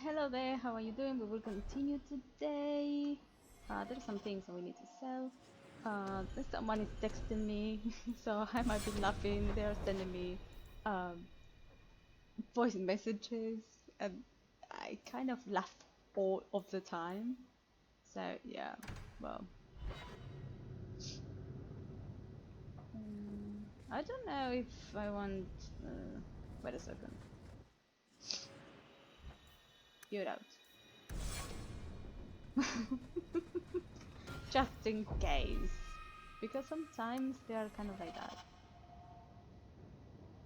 Hello there, how are you doing? We will continue today. There's some things that we need to sell. Someone is texting me, so I might be laughing. They are sending me um, voice messages, and I kind of laugh all of the time. So yeah, well, I don't know if I want. Wait a second. You're out. Just in case, because sometimes they are kind of like that.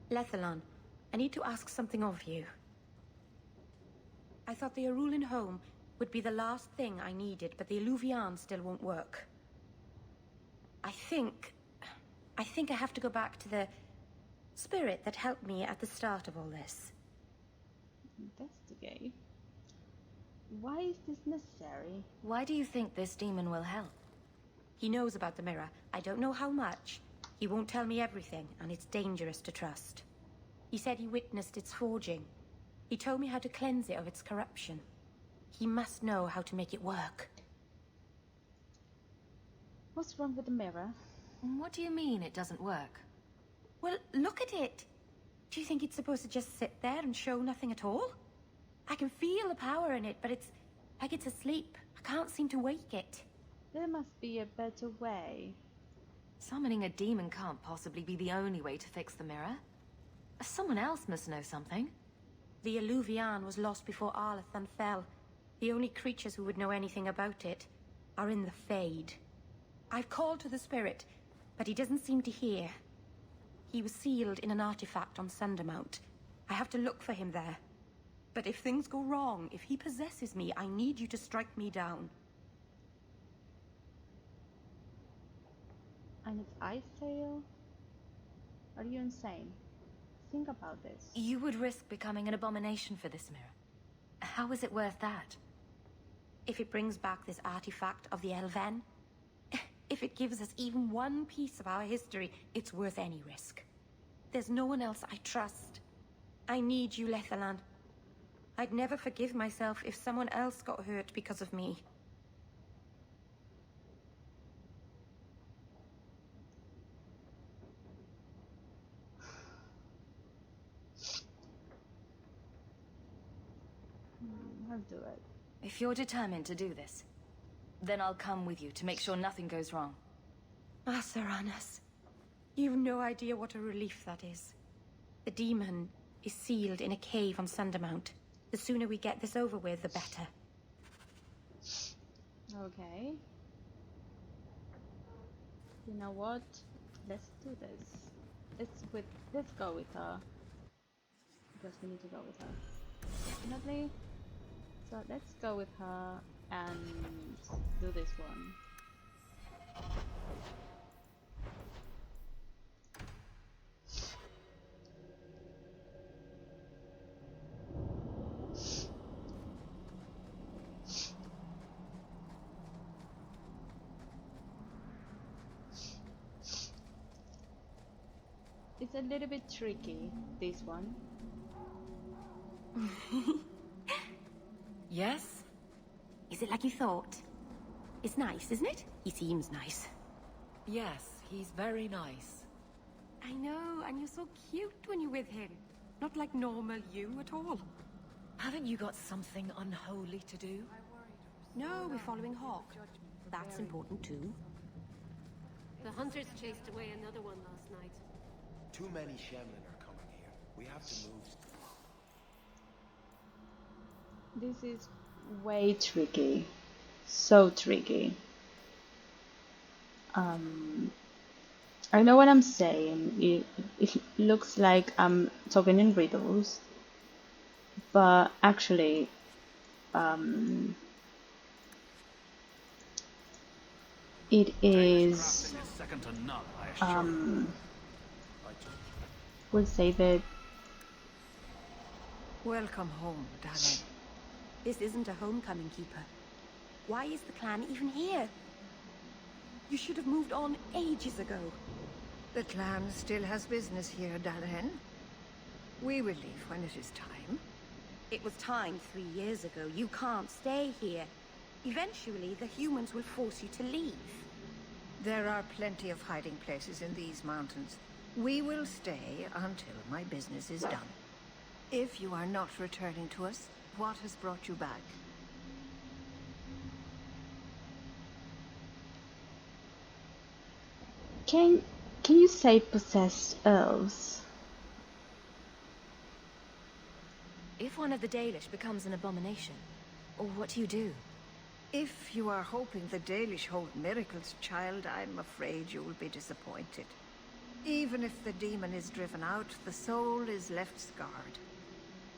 Lethalon, I need to ask something of you. I thought the Arulan home would be the last thing I needed, but the Eluvian still won't work. I think I have to go back to the spirit that helped me at the start of all this. Investigate. Why is this necessary? Why do you think this demon will help? He knows about the mirror. I don't know how much. He won't tell me everything, and it's dangerous to trust. He said he witnessed its forging. He told me how to cleanse it of its corruption. He must know how to make it work. What's wrong with the mirror? What do you mean it doesn't work? Well, look at it. Do you think it's supposed to just sit there and show nothing at all? I can feel the power in it, but it's like it's asleep. I can't seem to wake it. There must be a better way. Summoning a demon can't possibly be the only way to fix the mirror. Someone else must know something. The Eluvian was lost before Arlathan fell. The only creatures who would know anything about it are in the Fade. I've called to the spirit, but he doesn't seem to hear. He was sealed in an artifact on Sundermount. I have to look for him there. But if things go wrong, if he possesses me, I need you to strike me down. And it's Icetail? Are you insane? Think about this. You would risk becoming an abomination for this mirror. How is it worth that? If it brings back this artifact of the Elven, if it gives us even one piece of our history, it's worth any risk. There's no one else I trust. I need you, Lethalon. I'd never forgive myself if someone else got hurt because of me. I'll do it. If you're determined to do this, then I'll come with you to make sure nothing goes wrong. Saranas, you've no idea what a relief that is. The demon is sealed in a cave on Sundermount. The sooner we get this over with, the better. Okay. You know what? Let's do this. Let's go with her. Because we need to go with her. Definitely. So let's go with her and do this one. It's a little bit tricky, this one. Yes? Is it like you thought? It's nice, isn't it? He seems nice. Yes, he's very nice. I know, and you're so cute when you're with him. Not like normal you at all. Haven't you got something unholy to do? No, we're following Hawk. That's important too. The hunters chased away another one last night. Too many Shemlin are coming here. We have to move. This is way tricky. So tricky. I know what I'm saying. It looks like I'm talking in riddles, but actually, it is. We'll say that. Welcome home, darling. This isn't a homecoming, Keeper. Why is the clan even here? You should have moved on ages ago. The clan still has business here, Dalahen. We will leave when it is time. It was time 3 years ago. You can't stay here. Eventually, the humans will force you to leave. There are plenty of hiding places in these mountains. We will stay until my business is done. If you are not returning to us, what has brought you back? Can you say possessed elves? If one of the Dalish becomes an abomination, what do you do? If you are hoping the Dalish hold miracles, child, I'm afraid you will be disappointed. Even if the demon is driven out, the soul is left scarred.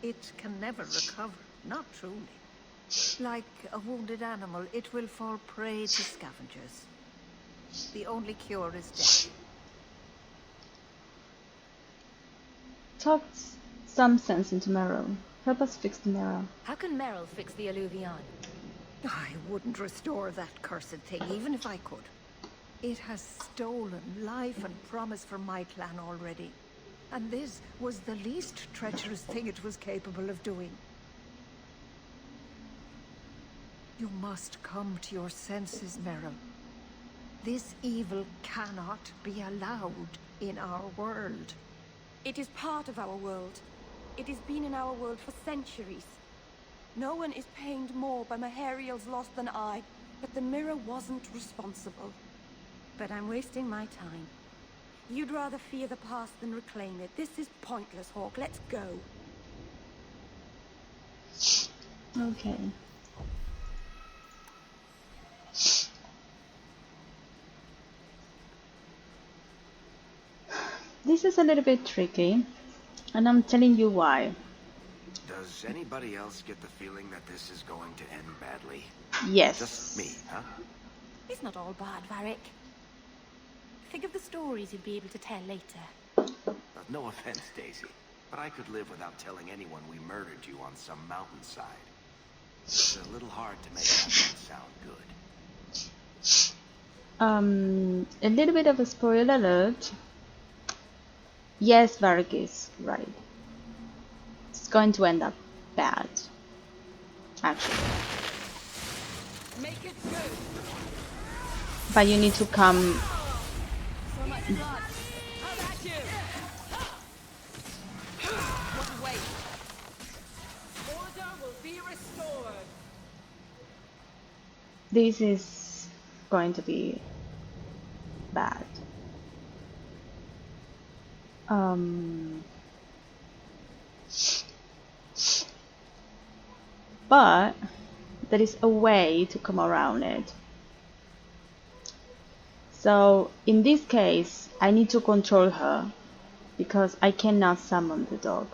It can never recover, not truly. Like a wounded animal, it will fall prey to scavengers. The only cure is death. Talk some sense into Meryl. Help us fix the mirror. How can Meryl fix the Alluvion? I wouldn't restore that cursed thing, even if I could. It has stolen life and promise from my clan already. And this was the least treacherous thing it was capable of doing. You must come to your senses, Meryl. This evil cannot be allowed in our world. It is part of our world. It has been in our world for centuries. No one is pained more by Mahariel's loss than I, but the mirror wasn't responsible. But I'm wasting my time. You'd rather fear the past than reclaim it. This is pointless, Hawke. Let's go. Okay. This is a little bit tricky, and I'm telling you why. Does anybody else get the feeling that this is going to end badly? Yes. Just me, huh? It's not all bad, Varric. Think of the stories you'll be able to tell later. No offense, Daisy, but I could live without telling anyone we murdered you on some mountainside. It's a little hard to make that one sound good. A little bit of a spoiler alert. Yes, Varric is right. It's going to end up bad. Actually. Make it good. But you need to come. So much blood. How about you? What a waste. Order will be restored. This is going to be bad. But there is a way to come around it. So in this case, I need to control her because I cannot summon the dog.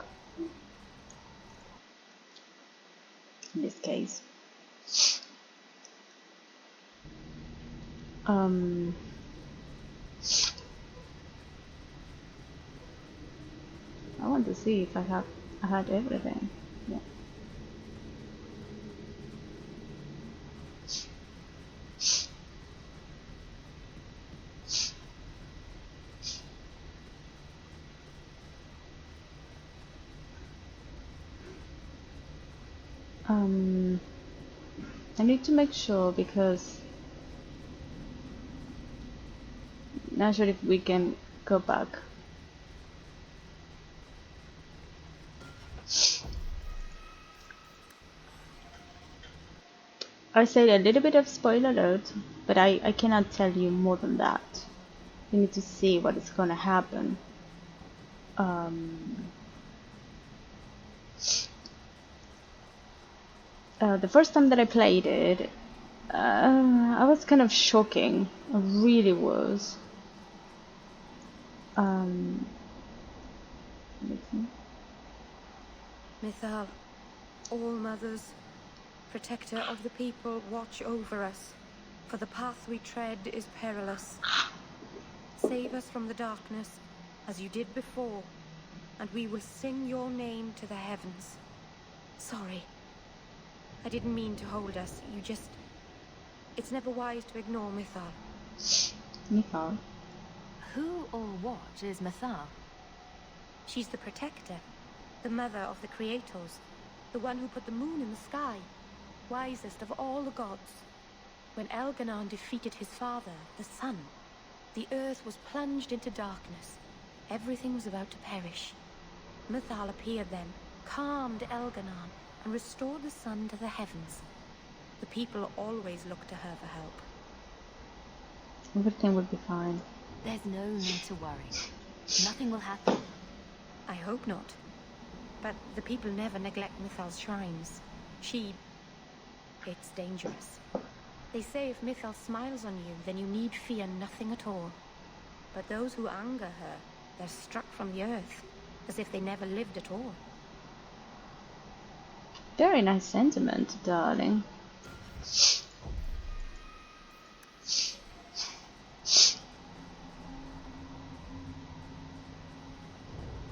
In this case. I want to see if I had everything. Yeah. I need to make sure because not sure if we can go back. I said a little bit of spoiler alert, but I cannot tell you more than that. You need to see what is gonna happen. The first time that I played it, I was kind of shocking. I really was. Mythal, all mothers, protector of the people, watch over us, for the path we tread is perilous. Save us from the darkness, as you did before, and we will sing your name to the heavens. Sorry. I didn't mean to hold us. You just... It's never wise to ignore Mythal. Mythal? Who or what is Mythal? She's the protector, the mother of the Creators. The one who put the moon in the sky, wisest of all the gods. When Elganon defeated his father, the sun, the earth was plunged into darkness. Everything was about to perish. Mythal appeared then, calmed Elganon, and restored the sun to the heavens. The people always looked to her for help. Everything will be fine. There's no need to worry. Nothing will happen. I hope not. But the people never neglect Mythal's shrines. It's dangerous. They say if Mythal smiles on you, then you need fear nothing at all. But those who anger her, they're struck from the earth, as if they never lived at all. Very nice sentiment, darling.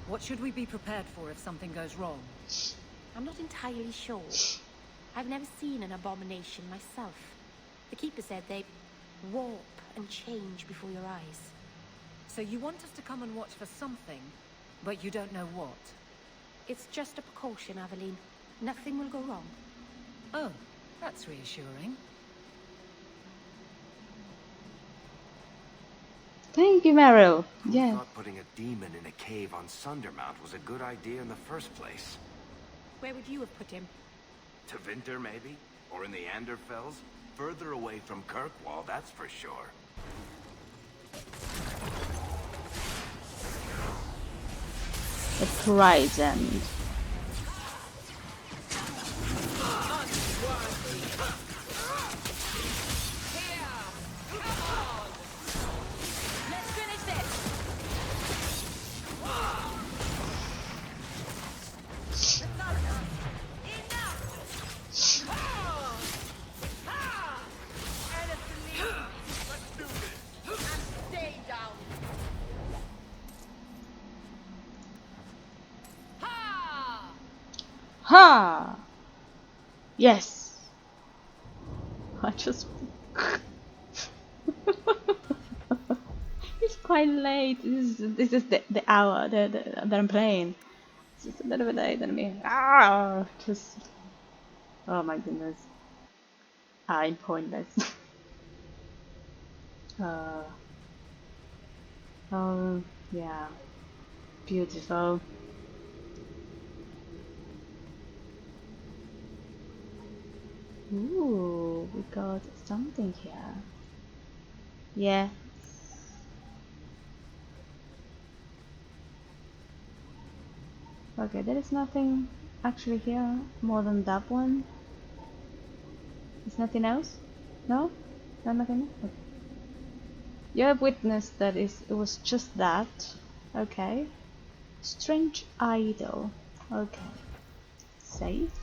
What should we be prepared for if something goes wrong? I'm not entirely sure. I've never seen an abomination myself. The Keeper said they warp and change before your eyes. So you want us to come and watch for something, but you don't know what? It's just a precaution, Aveline. Nothing will go wrong. Oh, that's reassuring. Thank you, Meryl. Who Yeah. thought putting a demon in a cave on Sundermount was a good idea in the first place? Where would you have put him? To Winter, maybe? Or in the Anderfells? Further away from Kirkwall, that's for sure. The Pride's End. Ha! Yes. I just. It's quite late. This is the hour that I'm playing. It's just a little bit late than me. Ah! Just. Oh my goodness. I'm pointless. Oh yeah. Beautiful. Ooh, we got something here. Yeah. Okay, there is nothing actually here more than that one. There's nothing else? No? No, nothing else? Okay. You have witnessed that it was just that. Okay. Strange idol. Okay. Save.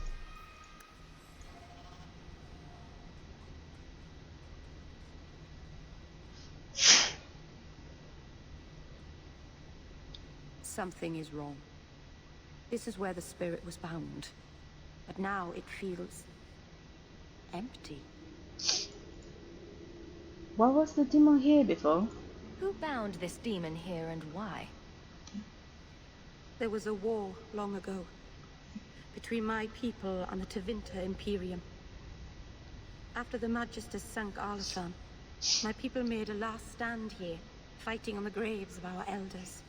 Something is wrong. This is where the spirit was bound. But now it feels empty. What was the demon here before? Who bound this demon here and why? There was a war long ago between my people and the Tevinter Imperium. After the Magisters sank Arlathan, my people made a last stand here, fighting on the graves of our elders.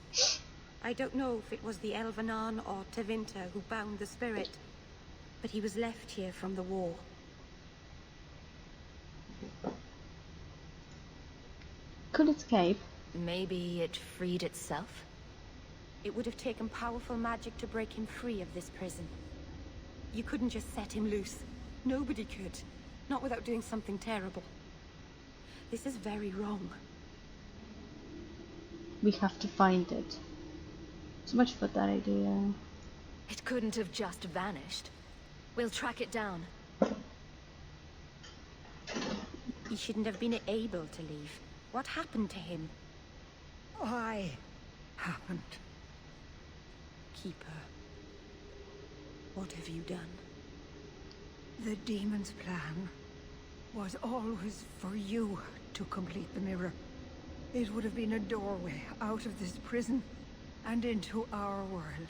I don't know if it was the Elvenon or Tevinter who bound the spirit, but he was left here from the war. Could escape. Maybe it freed itself? It would have taken powerful magic to break him free of this prison. You couldn't just set him loose. Nobody could. Not without doing something terrible. This is very wrong. We have to find it. So much for that idea. It couldn't have just vanished. We'll track it down. He shouldn't have been able to leave. What happened to him? Why happened? Keeper. What have you done? The demon's plan was always for you to complete the mirror. It would have been a doorway out of this prison and into our world.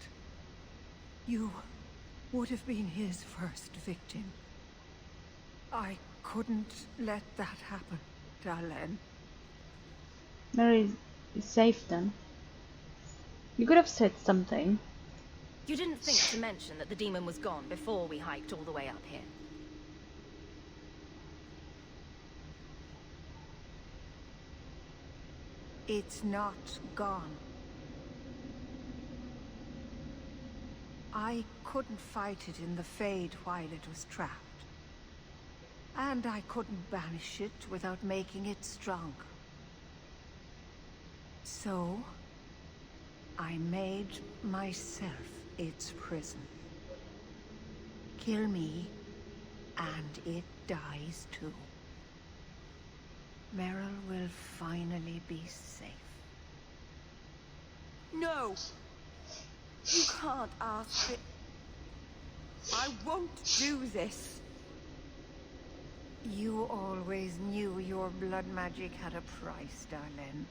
You would have been his first victim. I couldn't let that happen, Dalen. Mary is safe then. You could have said something. You didn't think to mention that the demon was gone before we hiked all the way up here. It's not gone. I couldn't fight it in the Fade while it was trapped. And I couldn't banish it without making it stronger. So, I made myself its prison. Kill me, and it dies too. Meryl will finally be safe. No! You can't ask it. I won't do this. You always knew your blood magic had a price, Darlene.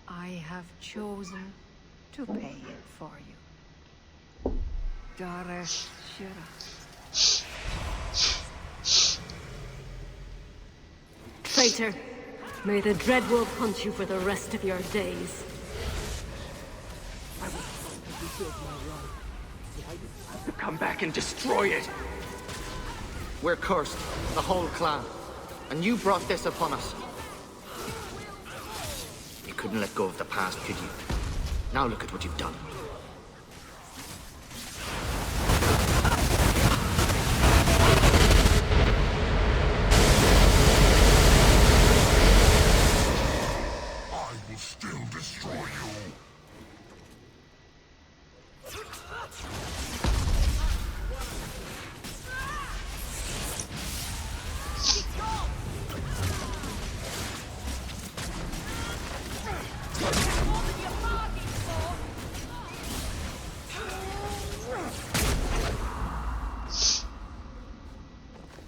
I have chosen to pay it for you. Dara Shira. Traitor, may the Dreadwolf hunt you for the rest of your days. To come back and destroy it. We're cursed, the whole clan. And you brought this upon us. You couldn't let go of the past, could you? Now look at what you've done. I will still destroy you.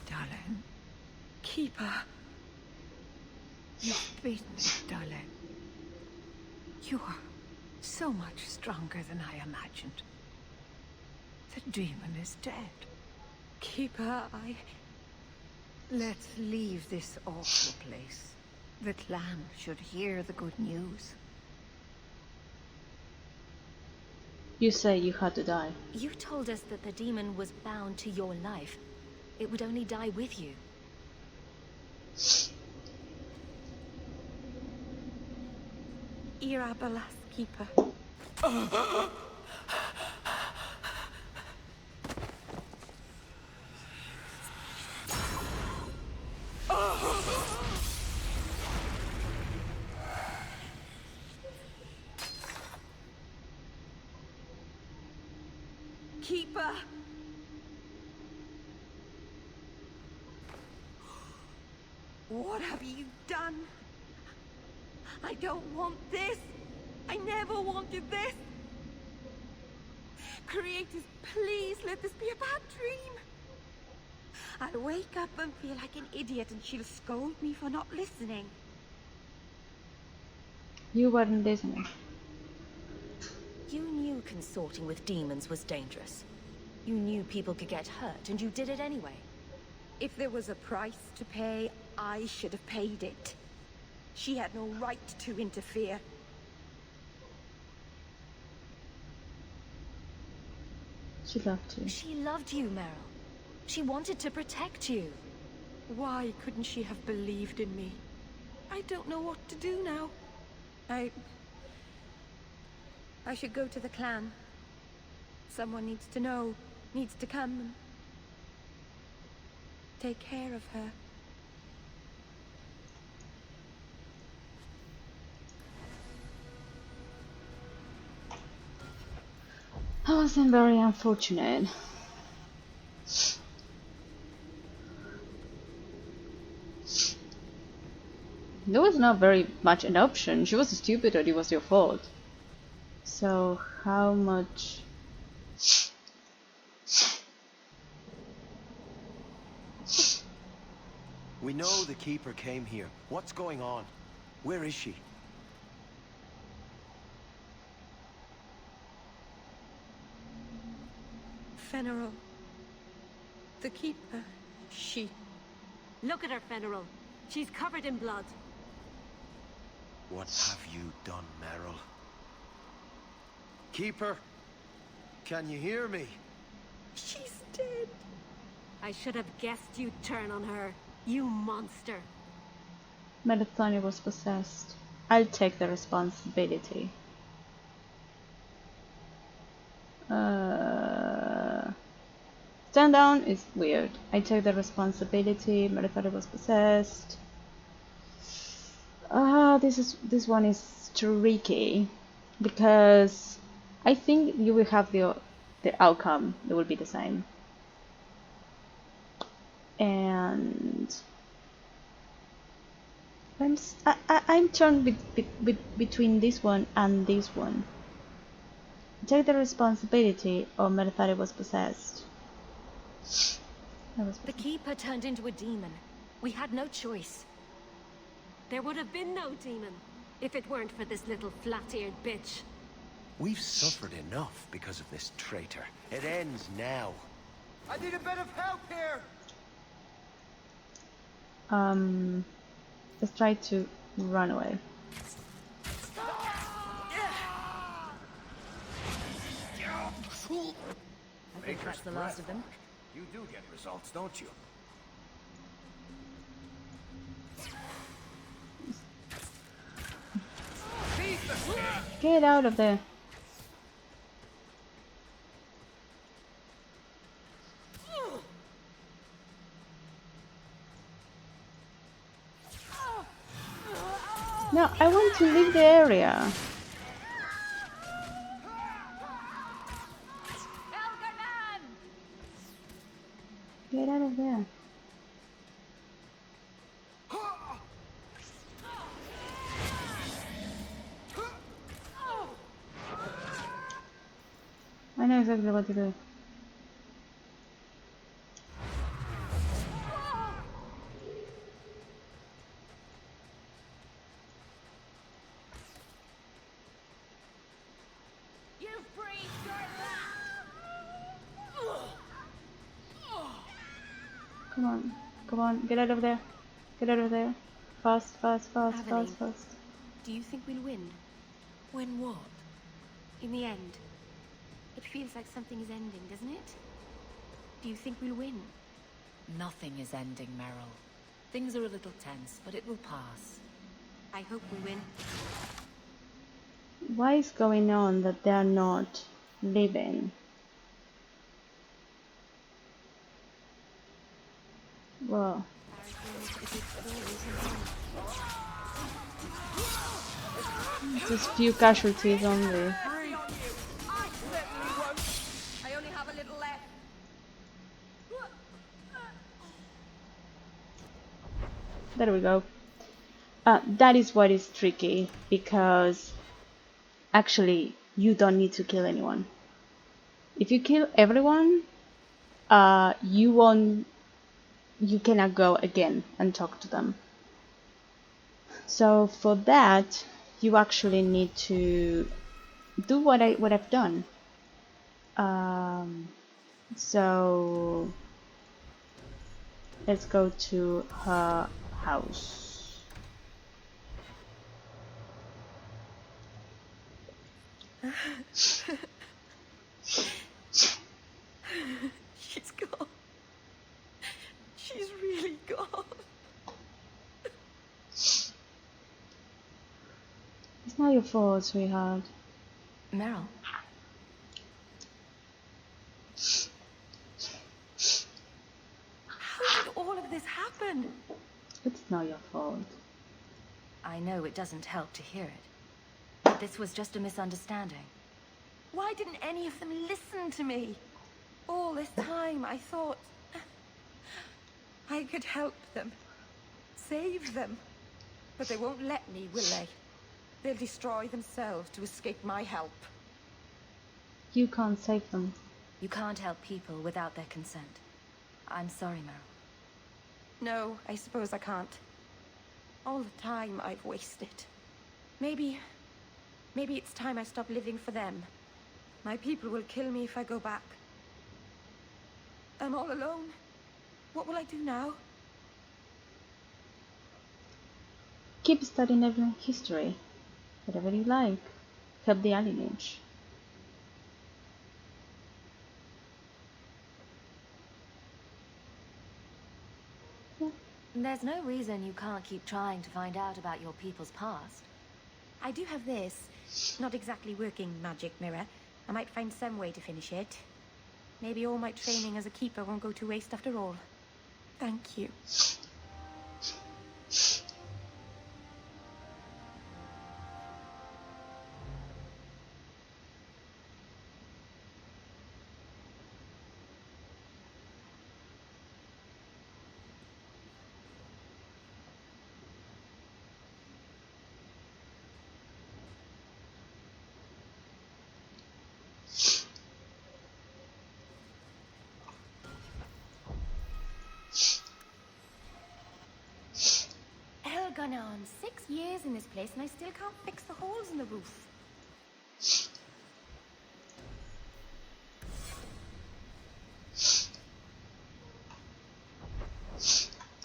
Darlene. Keeper. You've beaten me, Darlene. You are so much stronger than I imagined. The demon is dead. Keeper, Let's leave this awful place. The clan should hear the good news. You say you had to die. You told us that the demon was bound to your life. It would only die with you. Irabalas, Keeper. Keeper! What have you done? I don't want this! I never wanted this! Creators, please let this be a bad dream! I'll wake up and feel like an idiot and she'll scold me for not listening. You weren't listening. You knew consorting with demons was dangerous. You knew people could get hurt, and you did it anyway. If there was a price to pay, I should have paid it. She had no right to interfere. She loved you. She loved you, Meryl. She wanted to protect you. Why couldn't she have believed in me? I don't know what to do now. I should go to the clan. Someone needs to know, needs to come and take care of her. That wasn't very unfortunate. There was not very much an option. She was stupid or it was your fault. So how much... We know the Keeper came here. What's going on? Where is she? Fenrir. The Keeper. She... Look at her, Fenrir. She's covered in blood. What have you done, Meryl? Keeper, can you hear me? She's dead. I should have guessed you'd turn on her. You monster. Melathonia was possessed. I'll take the responsibility. Stand down is weird. I take the responsibility. Melathonia was possessed. This one is tricky because I think you will have the outcome. It will be the same. And I'm torn between this one and this one. Take the responsibility, or Melathonia was possessed. The Keeper turned into a demon. We had no choice. There would have been no demon if it weren't for this little flat-eared bitch. We've suffered enough because of this traitor. It ends now. I need a bit of help here. Let's try to run away. I think that's the last of them. You do get results, don't you? Get out of there. No, I want to leave the area. Get out of there. I know exactly what to do. Come on, come on, get out of there. Get out of there. Fast, fast, fast, Aveline, fast, fast. do you think we'll win? When what? In the end. It feels like something is ending, doesn't it? Do you think we'll win? Nothing is ending, Meryl. Things are a little tense, but it will pass. I hope we win. What is going on that they're not living? Whoa. Just few casualties only. There we go. That is what is tricky, because actually you don't need to kill anyone. If you kill everyone, you cannot go again and talk to them. So for that, you actually need to do what I've done. So let's go to her house. She's gone. She's really gone. It's not your fault, sweetheart. Meryl. How did all of this happen? It's not your fault. I know it doesn't help to hear it, but this was just a misunderstanding. Why didn't any of them listen to me? All this time I thought I could help them, save them. But they won't let me, will they? They'll destroy themselves to escape my help. You can't save them. You can't help people without their consent. I'm sorry, Meryl. No, I suppose I can't. All the time I've wasted. Maybe it's time I stop living for them. My people will kill me if I go back. I'm all alone. What will I do now? Keep studying everyone's history. Whatever you like. Help the lineage. There's no reason you can't keep trying to find out about your people's past. I do have this. Not exactly working magic mirror. I might find some way to finish it. Maybe all my training as a keeper won't go to waste after all. Thank you. Gone on 6 years in this place and I still can't fix the holes in the roof.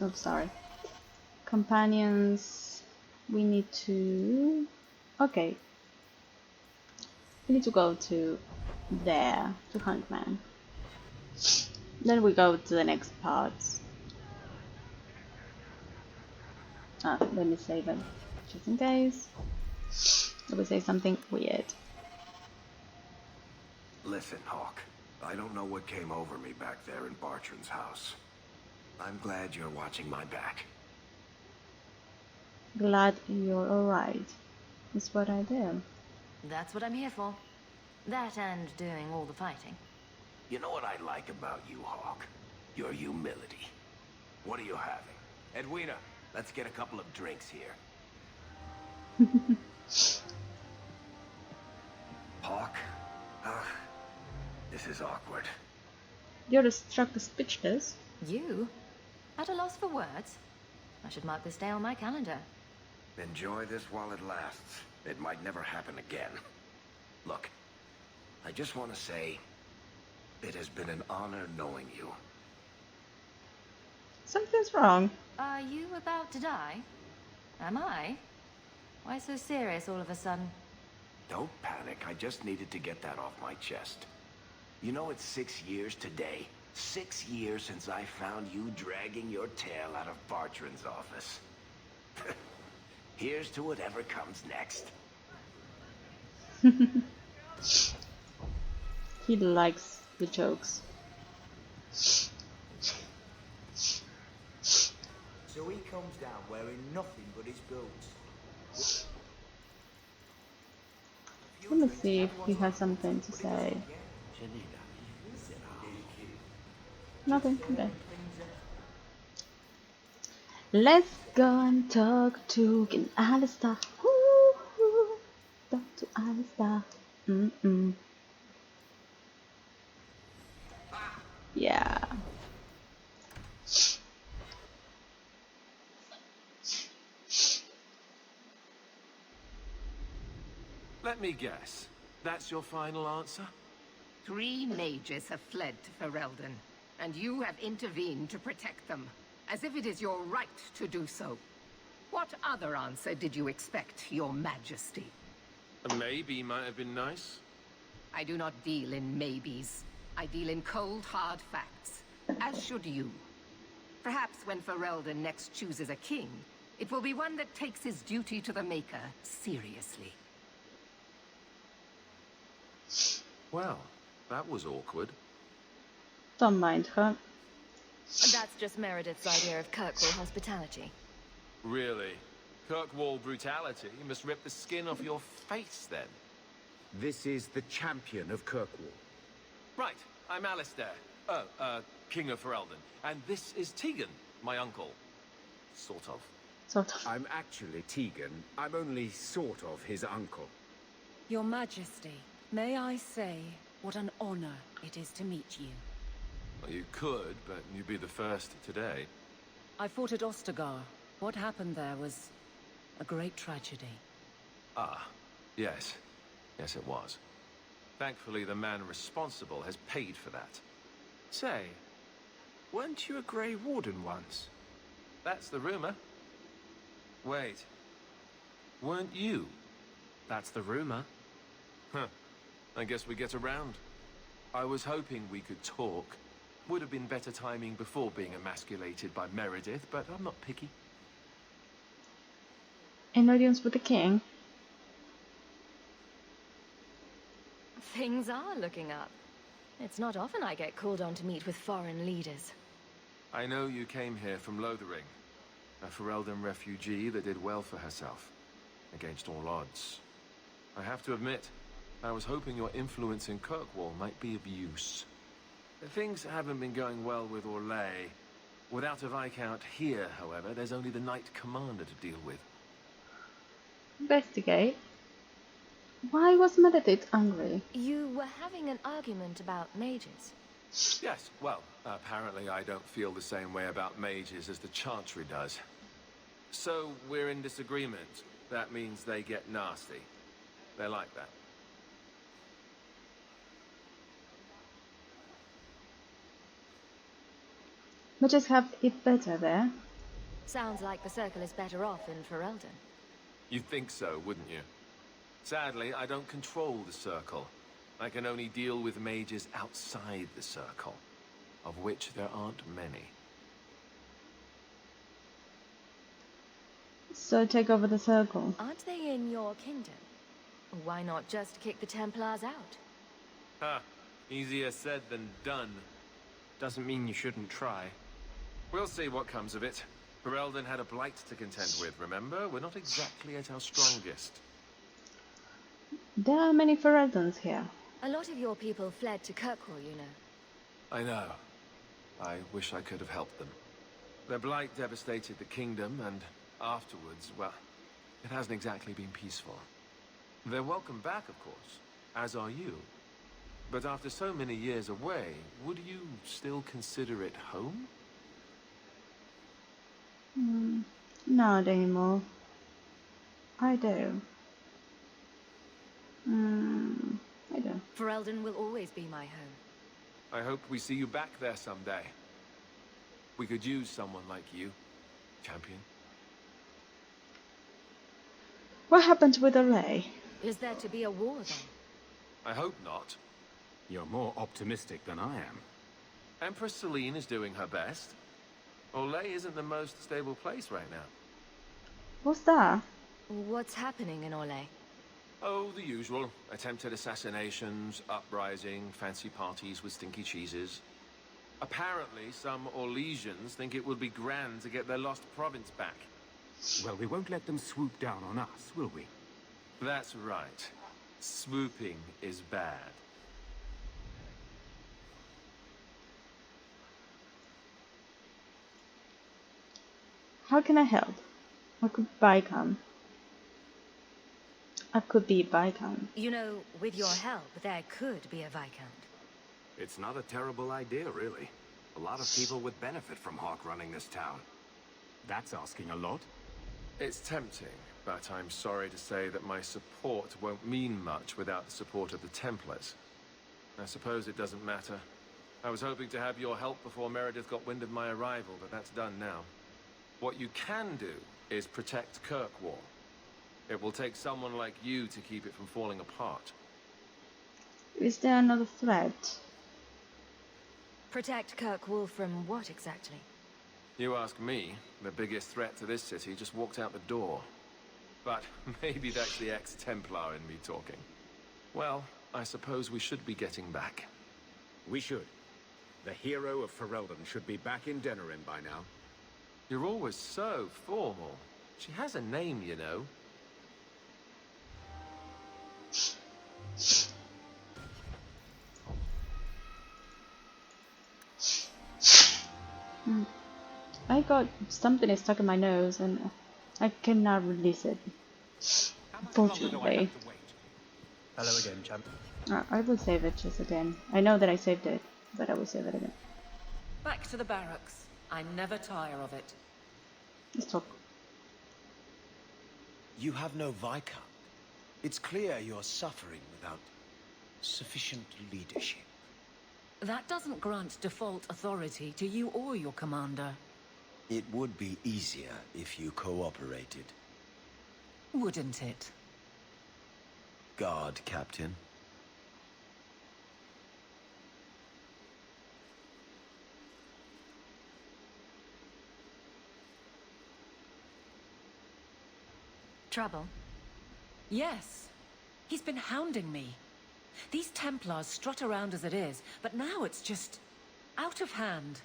Oh, sorry. Companions. We need to... Okay. We need to go to there, to Huntman. Then we go to the next part. Let me save it, just in case. I would say something weird. Listen, Hawk. I don't know what came over me back there in Bartran's house. I'm glad you're watching my back. Glad you're alright. That's what I do. That's what I'm here for. That and doing all the fighting. You know what I like about you, Hawk? Your humility. What are you having? Edwina, let's get a couple of drinks here. Hawk? This is awkward. You're struck speechless. You? At a loss for words? I should mark this day on my calendar. Enjoy this while it lasts. It might never happen again. Look, I just want to say, it has been an honor knowing you. Something's wrong. Are you about to die? Am I? Why so serious all of a sudden? Don't panic, I just needed to get that off my chest. You know it's 6 years today. 6 years since I found you dragging your tail out of Bartran's office. Here's to whatever comes next. He likes the jokes. So he comes down wearing nothing but his boots. Let me see if he has something to say. Nothing. Okay. Let's go and talk to King Alistair. Talk to Alistair. Yeah. Let me guess. That's your final answer? 3 mages have fled to Ferelden, and you have intervened to protect them, as if it is your right to do so. What other answer did you expect, your majesty? A maybe might have been nice. I do not deal in maybes. I deal in cold, hard facts, as should you. Perhaps when Ferelden next chooses a king, it will be one that takes his duty to the Maker seriously. Well, that was awkward. Don't mind her. That's just Meredith's idea of Kirkwall hospitality. Really? Kirkwall brutality? You must rip the skin off your face, then. This is the champion of Kirkwall. Right, I'm Alistair. King of Ferelden. And this is Tegan, my uncle. Sort of. Sort of. I'm actually Tegan. I'm only sort of his uncle. Your Majesty, may I say what an honor it is to meet you. Well, you could, but you'd be the first today. I fought at Ostagar. What happened there was a great tragedy. Ah, yes. Yes, it was. Thankfully, the man responsible has paid for that. Say, Weren't you a Grey Warden once? That's the rumor. Wait. Weren't you? That's the rumor. Huh. I guess we get around. I was hoping we could talk. Would have been better timing before being emasculated by Meredith, but I'm not picky. An audience with the king? Things are looking up. It's not often I get called on to meet with foreign leaders. I know you came here from Lothering, a Ferelden refugee that did well for herself, against all odds. I have to admit, I was hoping your influence in Kirkwall might be of use. Things haven't been going well with Orlais. Without a Viscount here, however, there's only the Knight Commander to deal with. Investigate. Why was Meredith angry? You were having an argument about mages. Yes, well, apparently I don't feel the same way about mages as the Chantry does. So, we're in disagreement. That means they get nasty. They're like that. Mages have it better there. Sounds like the Circle is better off in Ferelden. You'd think so, wouldn't you? Sadly, I don't control the Circle. I can only deal with mages outside the Circle, of which there aren't many. So take over the Circle. Aren't they in your kingdom? Why not just kick the Templars out? Ha! Easier said than done. Doesn't mean you shouldn't try. We'll see what comes of it. Ferelden had a blight to contend with, remember? We're not exactly at our strongest. There are many Fereldans here. A lot of your people fled to Kirkwall, you know. I know. I wish I could have helped them. Their blight devastated the kingdom, and afterwards, well, it hasn't exactly been peaceful. They're welcome back, of course, as are you. But after so many years away, would you still consider it home? Not anymore. I do. I do. Ferelden will always be my home. I hope we see you back there someday. We could use someone like you, champion. What happened with Orlais? Is there to be a war then? I hope not. You're more optimistic than I am. Empress Celine is doing her best. Orlais isn't the most stable place right now. What's that? What's happening in Orlais? Oh, the usual. Attempted assassinations, uprising, fancy parties with stinky cheeses. Apparently, some Orlesians think it would be grand to get their lost province back. Well, we won't let them swoop down on us, will we? That's right. Swooping is bad. How can I help? I could Viscount. I could be Viscount. You know, with your help, there could be a Viscount. It's not a terrible idea, really. A lot of people would benefit from Hawke running this town. That's asking a lot. It's tempting, but I'm sorry to say that my support won't mean much without the support of the Templars. I suppose it doesn't matter. I was hoping to have your help before Meredith got wind of my arrival, but that's done now. What you can do is protect Kirkwall. It will take someone like you to keep it from falling apart. Is there another threat? Protect Kirkwall from what exactly? You ask me, the biggest threat to this city just walked out the door. But maybe that's the ex-Templar in me talking. Well, I suppose we should be getting back. We should. The hero of Ferelden should be back in Denerim by now. You're always so formal. She has a name, you know. I got something is stuck in my nose and I cannot release it. Unfortunately. Hello again, champ. I will save it just again. I know that I saved it, but I will save it again. Back to the barracks. I never tire of it. Let's talk. You have no Viscount. It's clear you're suffering without sufficient leadership. That doesn't grant default authority to you or your commander. It would be easier if you cooperated. Wouldn't it? Guard, Captain. Trouble? Yes. He's been hounding me. These Templars strut around as it is, but now it's just out of hand.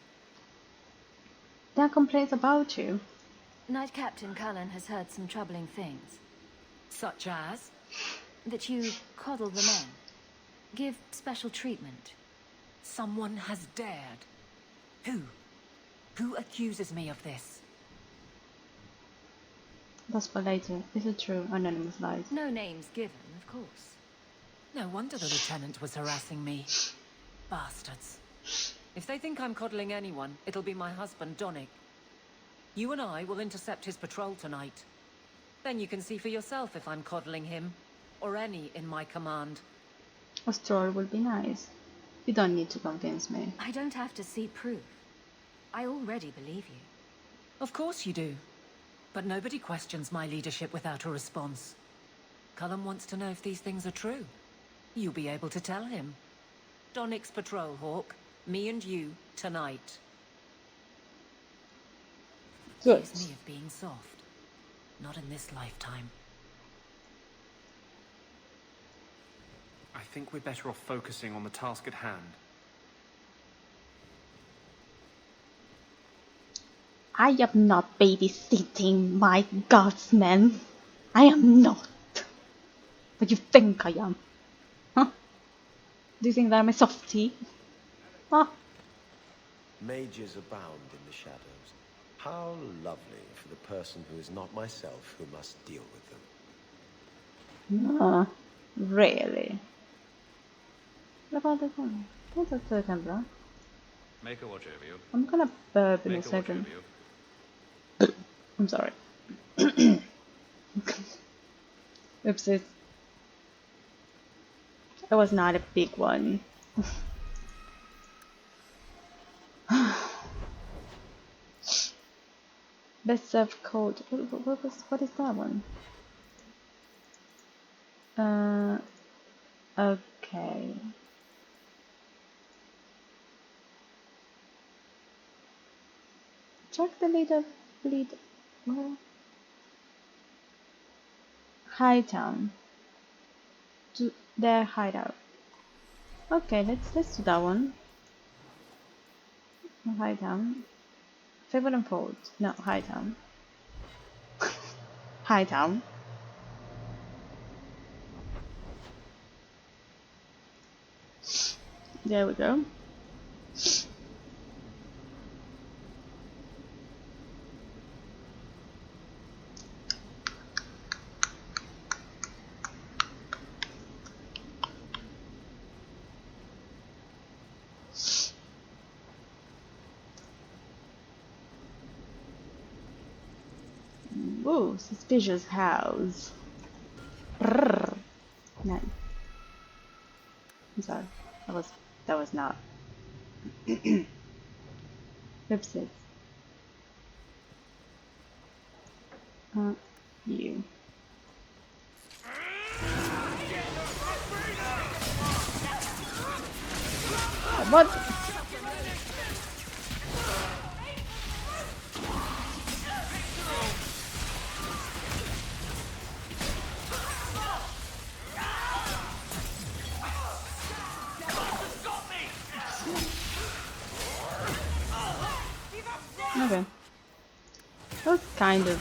There are complaints about you. Knight Captain Cullen has heard some troubling things. Such as? That you coddle the men. Give special treatment. Someone has dared. Who? Who accuses me of this? That's for later. Is it true? Anonymous lies. No names given, of course. No wonder the lieutenant was harassing me. Bastards. If they think I'm coddling anyone, it'll be my husband, Donnic. You and I will intercept his patrol tonight. Then you can see for yourself if I'm coddling him, or any in my command. A story would be nice. You don't need to convince me. I don't have to see proof. I already believe you. Of course you do. But nobody questions my leadership without a response. Cullen wants to know if these things are true. You'll be able to tell him. Donnic's patrol, Hawke. Me and you, tonight. Good. Accuse me of being soft. Not in this lifetime. I think we're better off focusing on the task at hand. I am not babysitting my guardsmen. I am not. But you think I am. Huh? Do you think that I'm a softie? Huh? Mages abound in the shadows. How lovely for the person who is not myself who must deal with them. Really? What about the camera? Don't touch the camera. Make a watch over you. I'm gonna burp in a Make a watch second. over you. I'm sorry. Oopsies. It was not a big one. Best of code. What is that one? Okay. Check the leader. Well, Hightown. To their hideout. Okay, let's do that one. Hightown. Favorite and fault. No, Hightown. Hightown. There we go. Ooh, suspicious house. Brrr. No. I'm sorry. That was not. Oopsies. You. What? Okay. That was kind of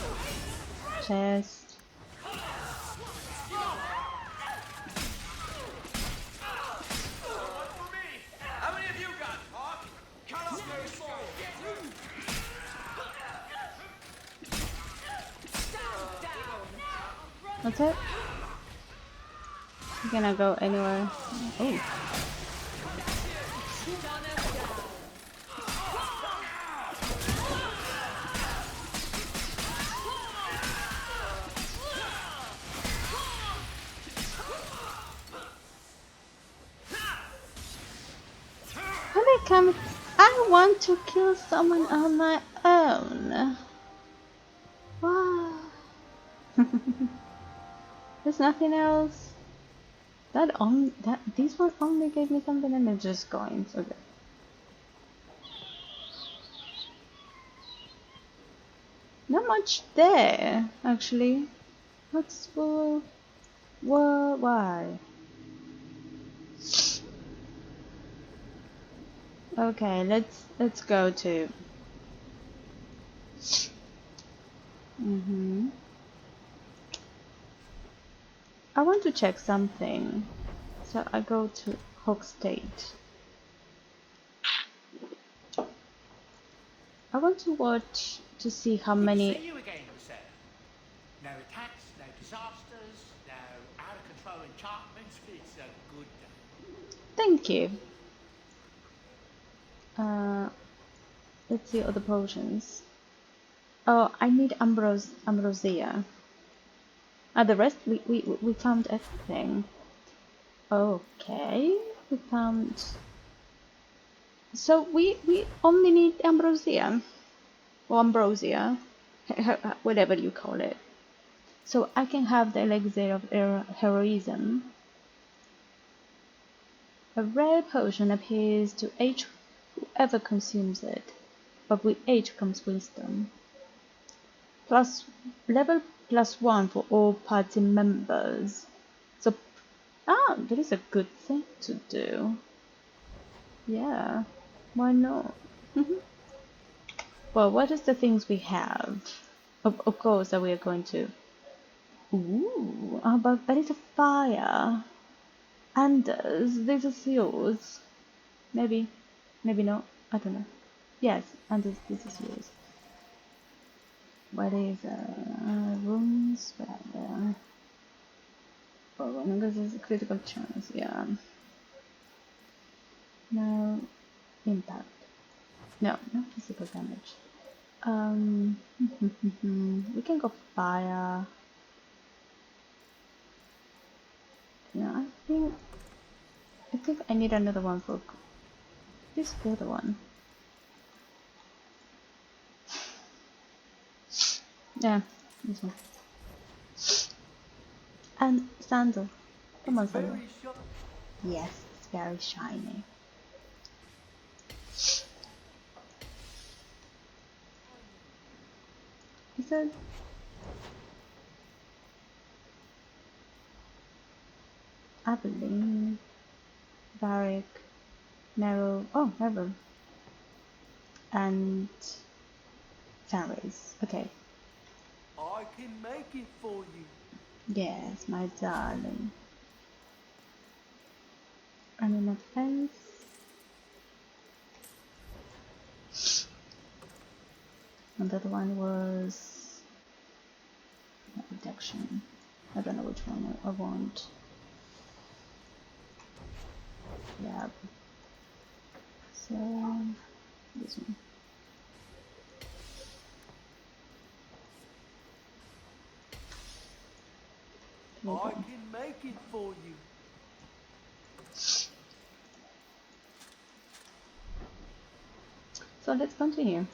chest. How many of you got, Hawk? Cut off their soul. That's it? You gonna go anywhere? Oh. come. I want to kill someone on my own. Wow. There's nothing else. This one only gave me something and it's just going. Okay. Not much there, actually. What's for? What? Why? Okay, let's go to. I want to check something, so I go to Hogstate. I want to watch to see how many. See you again, sir. No attacks, no disasters, no out of control enchantments. It's a good day. Thank you. Let's see other potions. Oh, I need ambrosia. The rest we found everything. Okay, we found. So we only need ambrosia, or ambrosia, whatever you call it. So I can have the elixir of heroism. A rare potion appears to age whoever consumes it, but with age comes wisdom. Level +1 for all party members. So, there is a good thing to do. Yeah, why not? Well, what is the things we have? Of course, that we are going to. Ooh, but that is a fire. Anders, this is yours. Maybe not. I don't know. Yes, Anders, this is yours. What is runes? Where are they? Oh, because it's a critical chance. Yeah. No impact. No physical damage. We can go fire. No, I think I need another one for this other one. Yeah, this one. And sandal. Come on, sandal. Yes, it's very shiny. Is it? Abilene, Varric, Merrill. Oh, Merrill. And Ferris. Okay. I can make it for you. Yes, my darling. And an offense. And the other one was reduction. I don't know which one I want. Yeah. So this one. I can make it for you. So let's continue.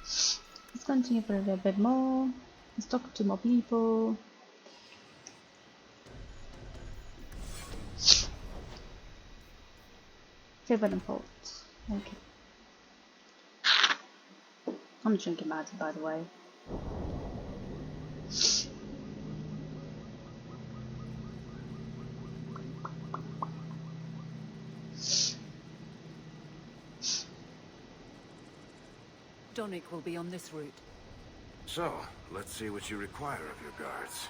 Let's continue for a little bit more. Let's talk to more people. Favor and fault. Okay. I'm drinking mad, by the way. Donick will be on this route. So, let's see what you require of your guards.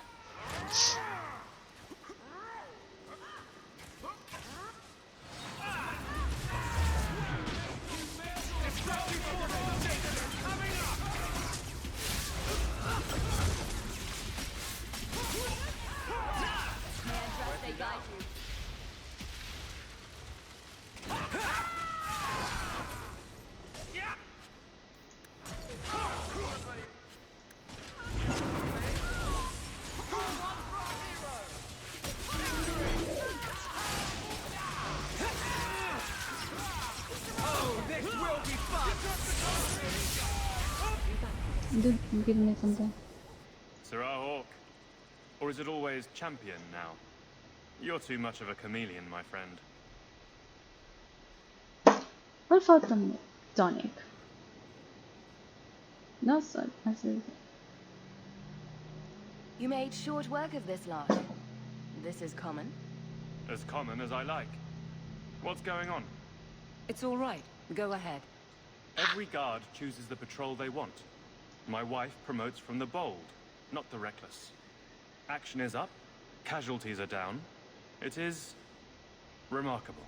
Dude, give me something. Sirrah Hawk. Or is it always champion now? You're too much of a chameleon, my friend. What about the tonic? No, sir. I said. You made short work of this lot. This is common. As common as I like. What's going on? It's all right. Go ahead. Every guard chooses the patrol they want. My wife promotes from the bold, not the reckless. Action is up, casualties are down. It is remarkable.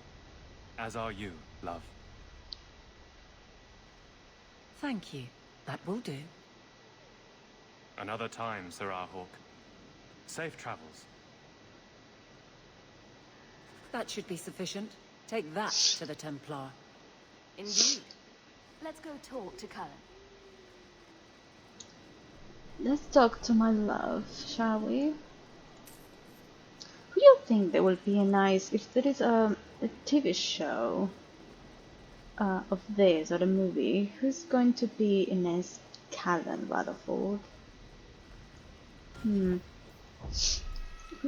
As are you, love. Thank you. That will do. Another time, Sirrah Hawk. Safe travels. That should be sufficient. Take that to the Templar. Indeed. Let's go talk to Cullen. Let's talk to my love, shall we? Who do you think there will be a nice, if there is a TV show of this or a movie, who's going to be a nice Callan Rutherford? Who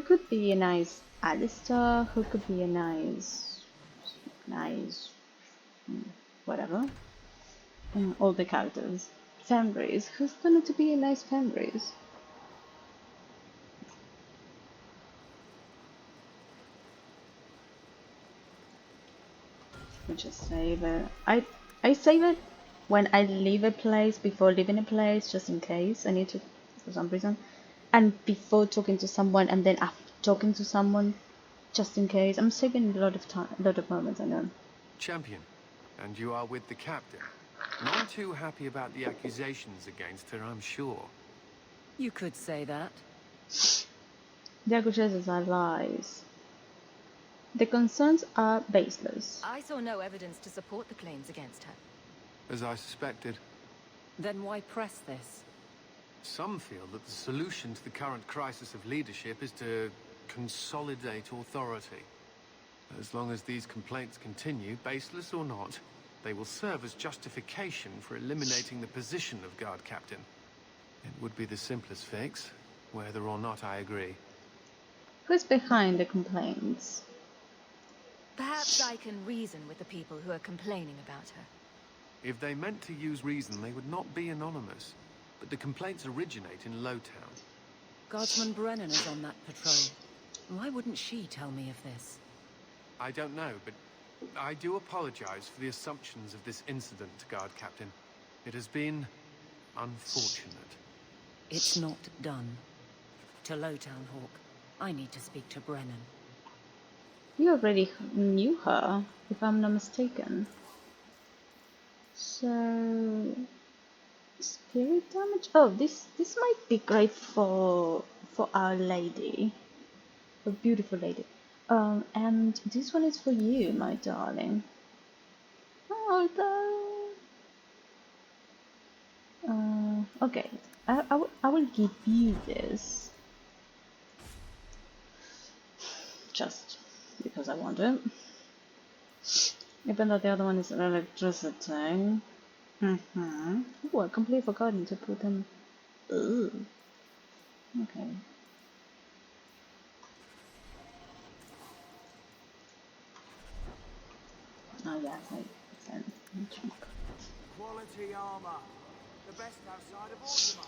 could be a nice Alistair? Who could be a nice, whatever? All the characters. Fenris. Who's going to be a nice Fenris? I just save it. I save it when I leave a place, before leaving a place, just in case I need to, for some reason, and before talking to someone, and then after talking to someone, just in case. I'm saving a lot of time, a lot of moments. I know. Champion, and you are with the captain. None too happy about the accusations against her, I'm sure. You could say that. The accusations are lies. The concerns are baseless. I saw no evidence to support the claims against her. As I suspected. Then why press this? Some feel that the solution to the current crisis of leadership is to consolidate authority. As long as these complaints continue, baseless or not, they will serve as justification for eliminating the position of guard captain. It would be the simplest fix, whether or not I agree. Who's behind the complaints? Perhaps I can reason with the people who are complaining about her. If they meant to use reason, they would not be anonymous. But the complaints originate in Lowtown. Guardsman Brennan is on that patrol. Why wouldn't she tell me of this? I don't know, but I do apologize for the assumptions of this incident, guard captain. It has been unfortunate. It's not done. To Lowtown, Hawk. I need to speak to Brennan. You already knew her, if I'm not mistaken. So, spirit damage. Oh, this might be great for Our Lady, a beautiful lady. And this one is for you, my darling. Although, okay, I will give you this. Just because I want it. Even though the other one is an electricity. Oh, I completely forgotten to put them. Ooh. Okay. Oh yeah, like Quality armor. The best outside of Orgrimmar.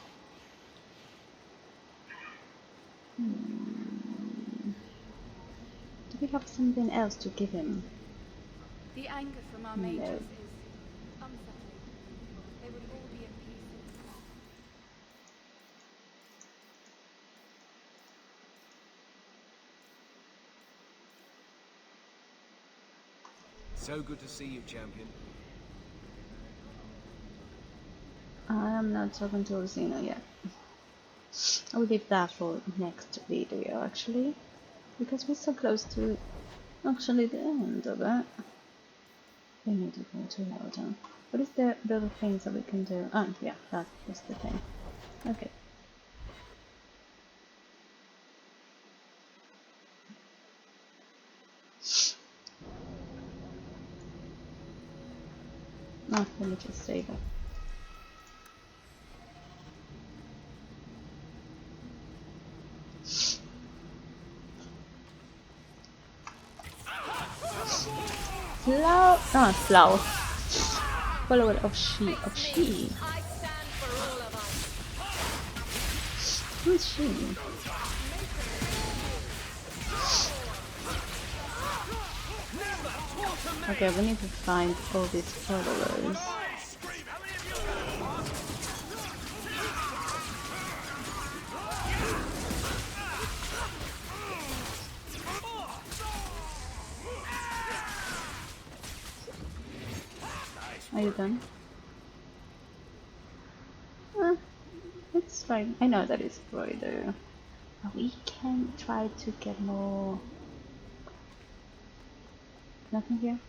Do we have something else to give him? The anger from our No. mages is unsettling. They would all be at peace. So good to see you, champion. I am not talking to Ursina yet. I will leave that for next video actually, because we're so close to actually the end of it. We need to go to Lowtown. What is the other things that we can do? Oh yeah, that's the thing. Okay. Oh, let me just save it. Flow, flow. Follower of she. Who's she? Okay, we need to find all these followers. Are you done? It's fine. I know that it's broider. We can try to get more. Nothing here?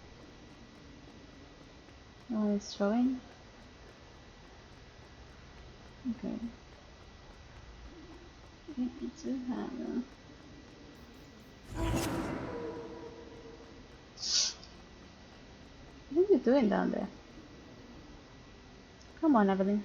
No one is showing? Okay. We need to have What are you doing down there? Come on, Evelyn.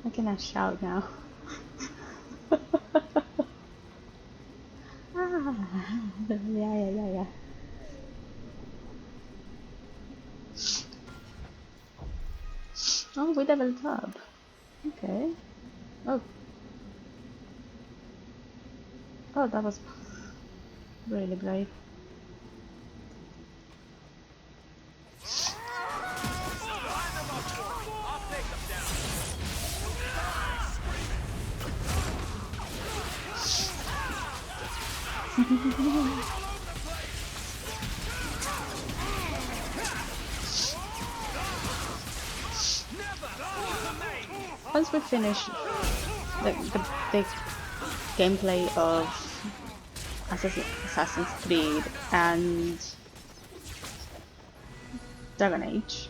I cannot shout now. Yeah. Oh, we leveled up. Okay. Oh, that was really brave. Once we finish the gameplay of Assassin's Creed and Dragon Age,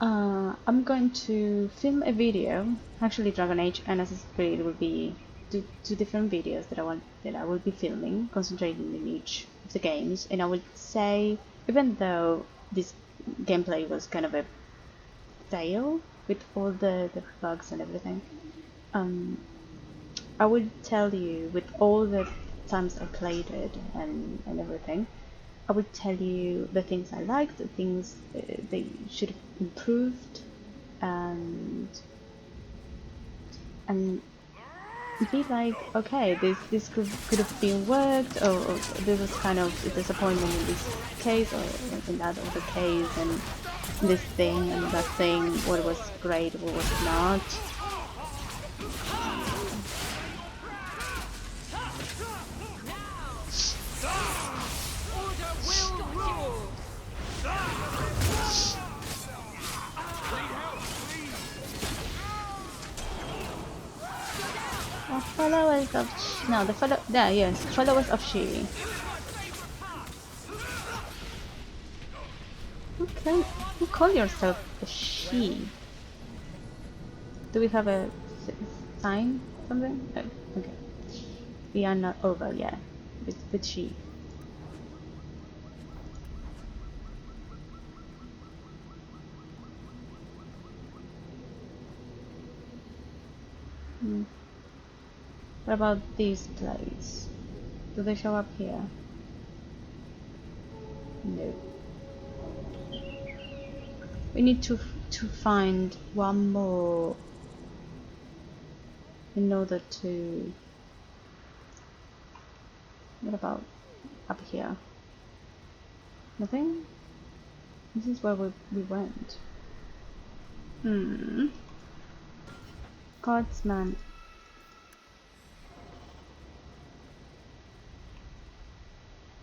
I'm going to film a video. Actually, Dragon Age and Assassin's Creed will be two different videos that I will be filming, concentrating in each of the games. And I would say, even though this gameplay was kind of a fail with all the bugs and everything, I would tell you, with all the times I played it and everything, I would tell you the things I liked, the things they should have improved, and be like, okay, this could have been worked, or this was kind of a disappointment in this case or in that other case, and this thing and that thing, what was great, what was not. Followers of followers of she. Okay, you call yourself a she? Do we have a sign, something? Oh, okay. We are not over yet with she. What about these plays? Do they show up here? No. We need to find one more in order to. What about up here? Nothing? This is where we went. Guardsman.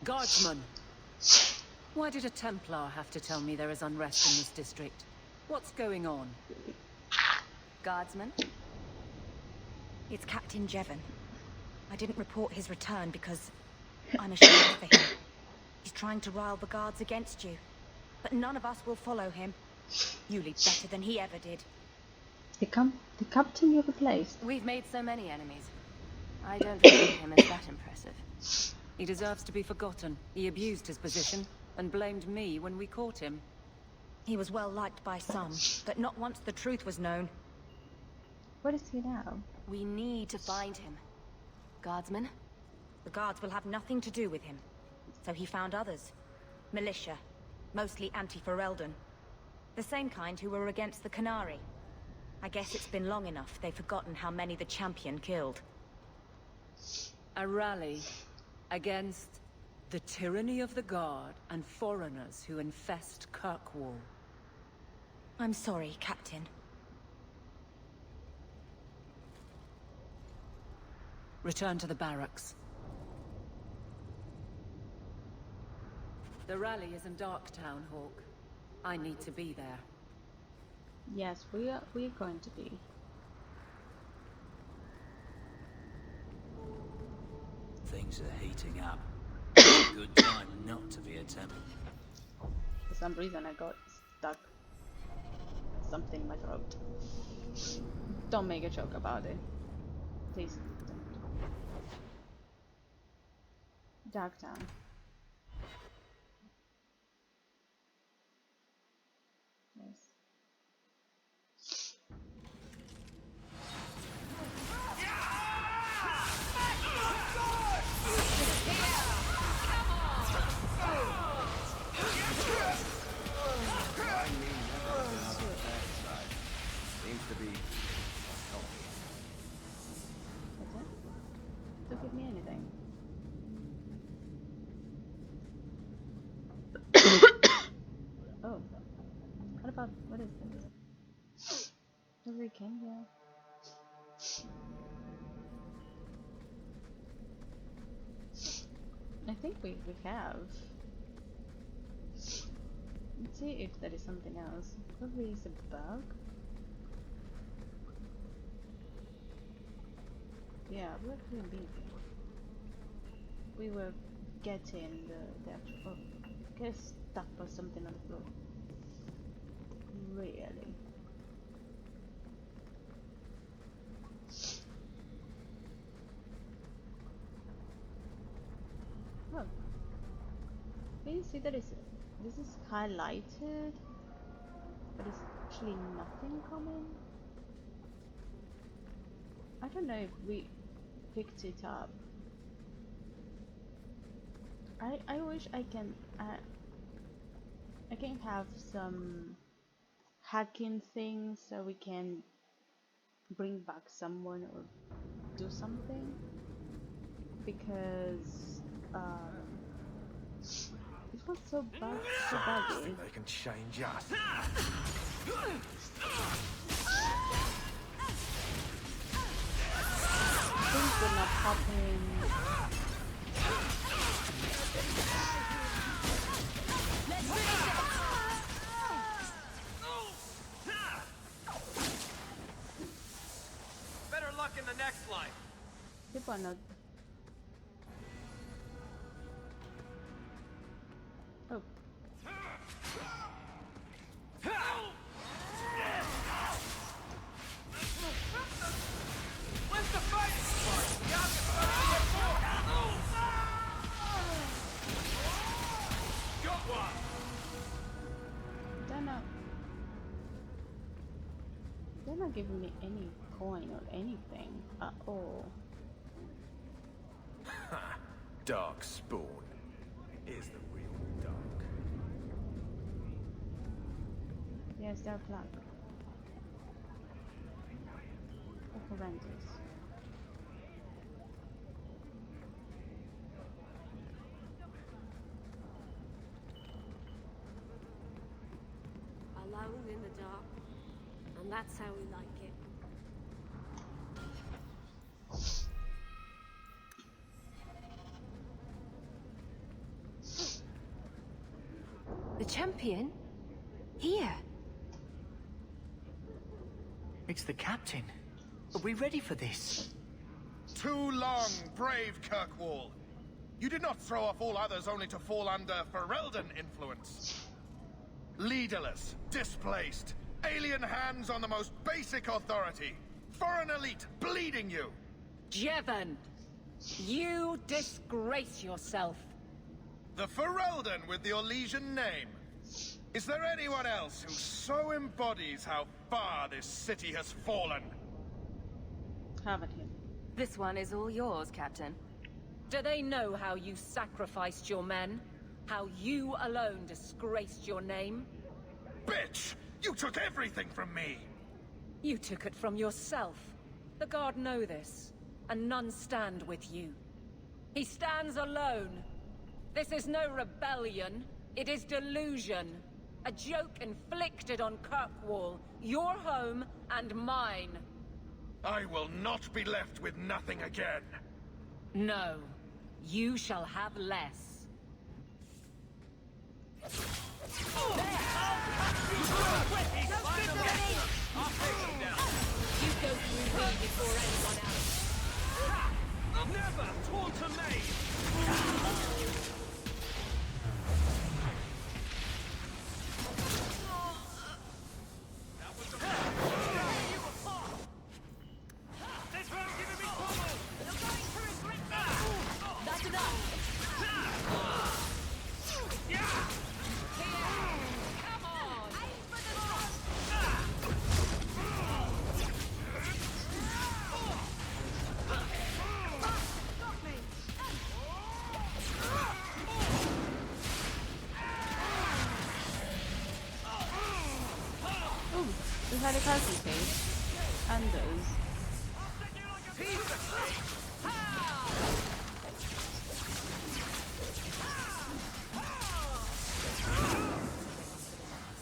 Guardsman! Why did a Templar have to tell me there is unrest in this district? What's going on? Guardsman? It's Captain Jevon. I didn't report his return because I'm ashamed for him. He's trying to rile the guards against you. But none of us will follow him. You lead better than he ever did. The captain you replaced. We've made so many enemies. I don't regard him as that impressive. He deserves to be forgotten. He abused his position and blamed me when we caught him. He was well liked by some, but not once the truth was known. Where is he now? We need to find him. Guardsman? The guards will have nothing to do with him. So he found others. Militia. Mostly anti-Ferelden. The same kind who were against the Qunari. I guess it's been long enough they've forgotten how many the champion killed. A rally against the tyranny of the Guard and foreigners who infest Kirkwall. I'm sorry, Captain. Return to the barracks. The rally is in Darktown, Hawk. I need to be there. Yes, we're going to be. Things are heating up. It's a good time not to be a Templar. For some reason I got stuck. Something in my throat. Don't make a joke about it. Please don't. Darktown. Yes. Seems to be That's it? Don't give me anything. Oh. What about, what is this? Does it came here? I think we have. Let's see if there is something else. Probably is a bug. Yeah, we're doing big. We were getting the actual. Oh, get stuck or something on the floor. Really? Oh. Can you see that this is highlighted, but it's actually nothing coming? I don't know if we picked it up. I wish I can have some hacking things so we can bring back someone or do something, because it was so bad, so buggy. they can change us. Things were not happening. Better luck in the next life. People are not. Oh. When's the fighting start? Got one. They're not giving me any coin or anything at all. Dark spawn. Here's the real dark. Yes, they're black. They're horrendous. alone in the dark. And that's how we like it. The champion? Here. It's the captain. Are we ready for this? Too long, brave Kirkwall. You did not throw off all others only to fall under Ferelden influence. Leaderless, displaced, alien hands on the most basic authority. Foreign elite bleeding you. Jevon, you disgrace yourself. The Ferelden with the Orlesian name. Is there anyone else who so embodies how far this city has fallen? Have at him. This one is all yours, Captain. Do they know how you sacrificed your men? How you alone disgraced your name? Bitch! You took everything from me! You took it from yourself. The Guard know this, and none stand with you. He stands alone. This is no rebellion, it is delusion. A joke inflicted on Kirkwall, your home and mine. I will not be left with nothing again. No, you shall have less. You go through me before anyone else. Never taunter me! That's enough! Ooh, we had a castle thing. And those.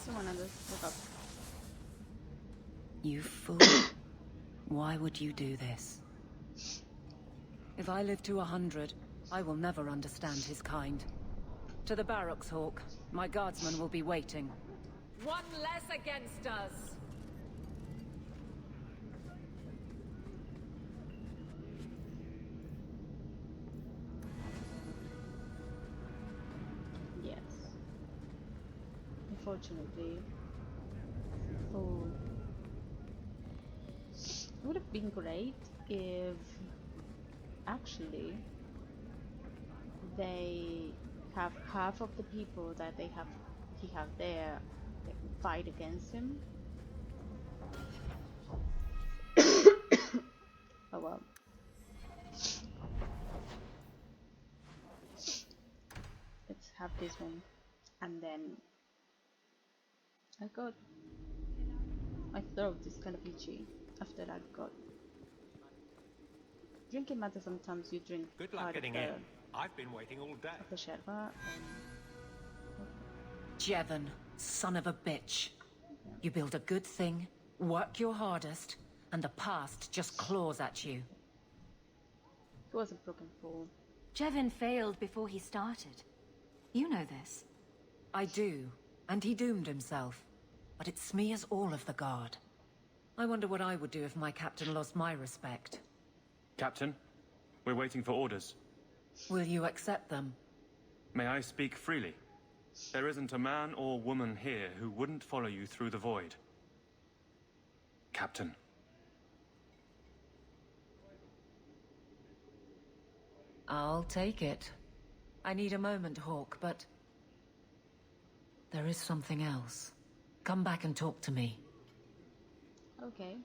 Someone on this, look up. You fool. Why would you do this? If I live to 100, I will never understand his kind. To the barracks, Hawk. My guardsmen will be waiting. One less against us! Yes. Unfortunately. Oh. It would have been great if actually they have half of the people that he have there that can fight against him. Oh well. Let's have this one, and then I got my throat is kind of itchy after that got. Drinking matter sometimes you drink. Good luck getting in. I've been waiting all day. Of the sherpa and Jevon, son of a bitch. You build a good thing, work your hardest, and the past just claws at you. he was a broken fool. Jevon failed before he started. You know this. I do, and he doomed himself. But it smears all of the Guard. I wonder what I would do if my captain lost my respect. Captain, we're waiting for orders. Will you accept them? May I speak freely? There isn't a man or woman here who wouldn't follow you through the void. Captain. I'll take it. I need a moment, Hawk, but... there is something else. Come back and talk to me. Okay.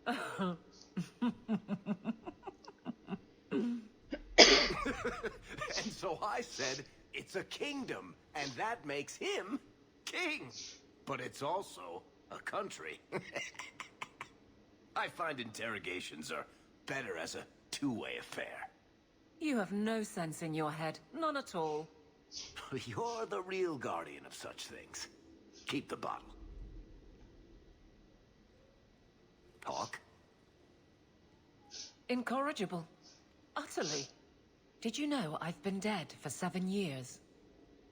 And so I said, it's a kingdom, and that makes him king. But it's also a country. I find interrogations are better as a two-way affair. You have no sense in your head. None at all. You're the real guardian of such things. Keep the bottle. Hawk? Incorrigible. Utterly. Did you know I've been dead for 7 years?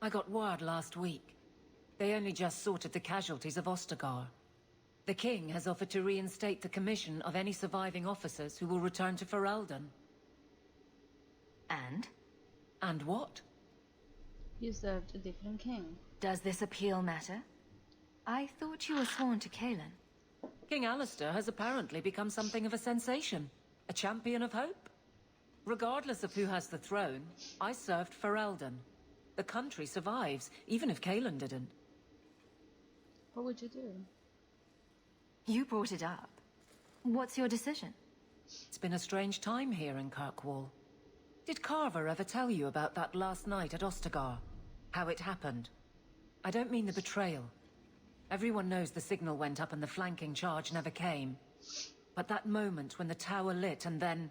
I got word last week. They only just sorted the casualties of Ostagar. The king has offered to reinstate the commission of any surviving officers who will return to Ferelden. And? And what? You served a different king. Does this appeal matter? I thought you were sworn to Kaelin. King Alistair has apparently become something of a sensation. A champion of hope. Regardless of who has the throne, I served Ferelden. The country survives, even if Kaelin didn't. What would you do? You brought it up. What's your decision? It's been a strange time here in Kirkwall. Did Carver ever tell you about that last night at Ostagar? How it happened? I don't mean the betrayal. Everyone knows the signal went up and the flanking charge never came. But that moment when the tower lit and then...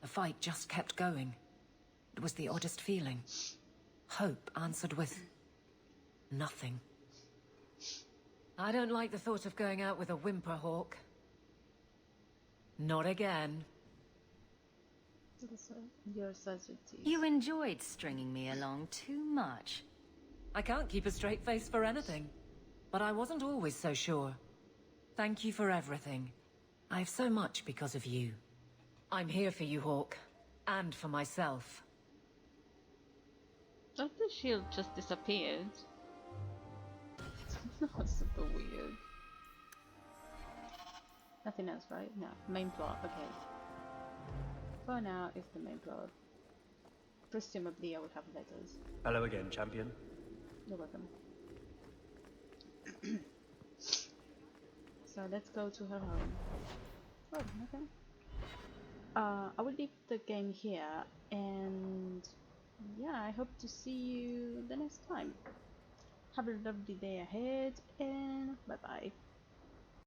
the fight just kept going. It was the oddest feeling. Hope answered with... nothing. I don't like the thought of going out with a whimper, Hawk. Not again. You're such a tease. You enjoyed stringing me along too much. I can't keep a straight face for anything. But I wasn't always so sure. Thank you for everything. I have so much because of you. I'm here for you, Hawk. And for myself. Thought the shield just disappeared. That was super weird. Nothing else, right? No. Main plot, okay. For now, it's the main plot. Presumably I would have letters. Hello again, champion. You're welcome. So let's go to her home. Oh, okay. I will leave the game here, and yeah, I hope to see you the next time. Have a lovely day ahead, and bye bye.